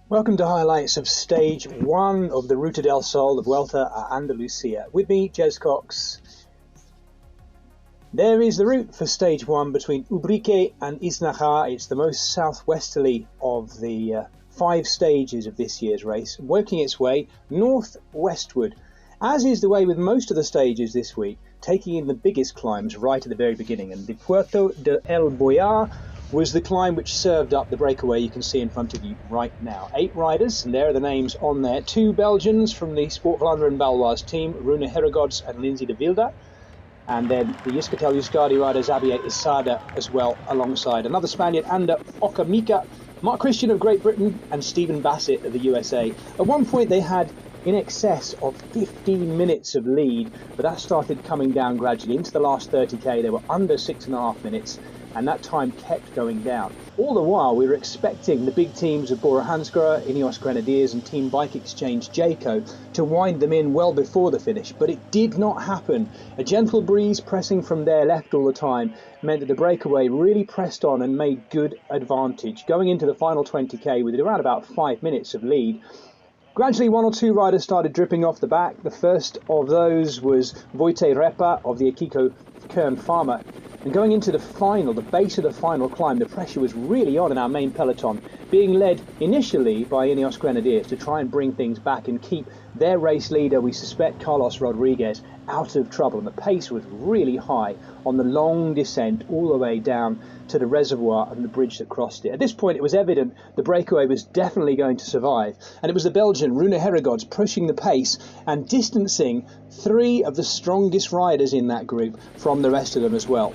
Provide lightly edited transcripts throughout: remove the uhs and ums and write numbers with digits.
Welcome to highlights of stage 1 of the Ruta del Sol, the Vuelta a Andalucía. With me, Jez Cox. There is the route for stage 1 between Ubrique and Isnaja. It's the most southwesterly of the 5 stages of this year's race, working its way northwestward, as is the way with most of the stages this week, taking in the biggest climbs right at the very beginning. And the Puerto de El Boyar was the climb which served up the breakaway you can see in front of you right now. 8 riders, and there are the names on there. 2 Belgians from the Sport Vlaanderen Baloise team, Rune Herregods and Lindsay de Wilde. And then the Euskaltel-Euskadi rider Xavier Isada as well alongside. Another Spaniard, Ander Okamika, Mark Christian of Great Britain and Stephen Bassett of the USA. At one point they had in excess of 15 minutes of lead, but that started coming down gradually. Into the last 30k they were under 6.5 minutes, and that time kept going down. All the while we were expecting the big teams of Bora Hansgrohe, Ineos Grenadiers and Team Bike Exchange Jayco to wind them in well before the finish, but it did not happen. A gentle breeze pressing from their left all the time meant that the breakaway really pressed on and made good advantage, going into the final 20k with around about 5 minutes of lead. Gradually, 1 or 2 riders started dripping off the back. The first of those was Wojtek Repa of the Akiko Kern Pharma. And going into the final, the base of the final climb, the pressure was really on in our main peloton, being led initially by Ineos Grenadiers to try and bring things back and keep their race leader, we suspect Carlos Rodriguez, out of trouble. And the pace was really high on the long descent all the way down to the reservoir and the bridge that crossed it. At this point it was evident the breakaway was definitely going to survive, and it was the Belgian Rune Herregods pushing the pace and distancing 3 of the strongest riders in that group from the rest of them as well.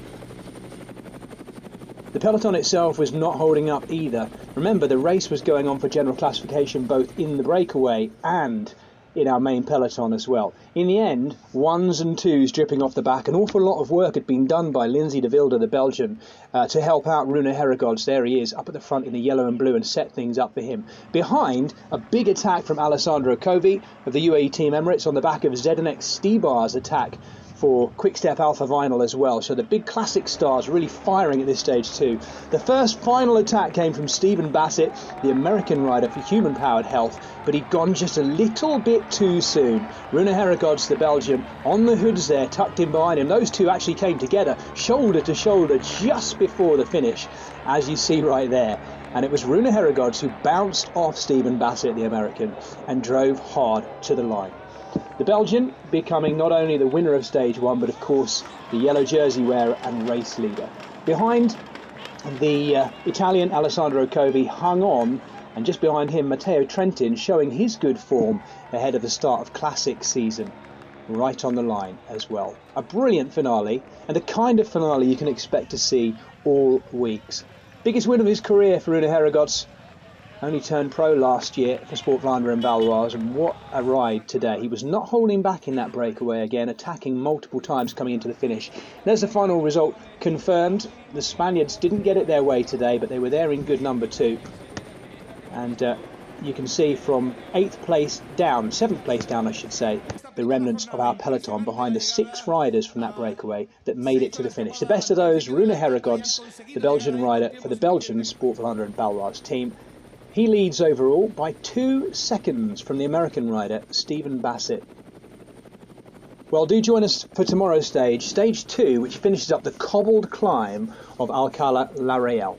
The peloton itself was not holding up either. Remember, the race was going on for general classification both in the breakaway and in our main peloton as well. In the end, 1s and 2s dripping off the back. An awful lot of work had been done by Lindsay de Wilde, the Belgian, to help out Rune Herregods. There he is, up at the front in the yellow and blue, and set things up for him. Behind, a big attack from Alessandro Covi of the UAE Team Emirates on the back of Zdeněk Stybar's attack for Quick-Step Alpha Vinyl as well. So the big classic stars really firing at this stage too. The first final attack came from Stephen Bassett, the American rider for Human Powered Health, but he'd gone just a little bit too soon. Rune Herregods, the Belgian, on the hoods there, tucked in behind him. Those two actually came together, shoulder to shoulder, just before the finish, as you see right there. And it was Rune Herregods who bounced off Stephen Bassett, the American, and drove hard to the line. The Belgian becoming not only the winner of stage 1, but of course the yellow jersey wearer and race leader. Behind, the Italian Alessandro Covi hung on, and just behind him Matteo Trentin showing his good form ahead of the start of Classic season, right on the line as well. A brilliant finale, and the kind of finale you can expect to see all weeks. Biggest win of his career for Rune Herregods. Only turned pro last year for Sport Vlaanderen Baloise, and what a ride today. He was not holding back in that breakaway again, attacking multiple times coming into the finish. There's the final result confirmed. The Spaniards didn't get it their way today, but they were there in good number too. And you can see from 8th place down, 7th place down I should say, the remnants of our peloton behind the 6 riders from that breakaway that made it to the finish. The best of those, Rune Herregods, the Belgian rider for the Belgian Sport Vlaanderen Baloise team. He leads overall by 2 seconds from the American rider, Stephen Bassett. Well, do join us for tomorrow's stage, stage 2, which finishes up the cobbled climb of Alcalá la Real.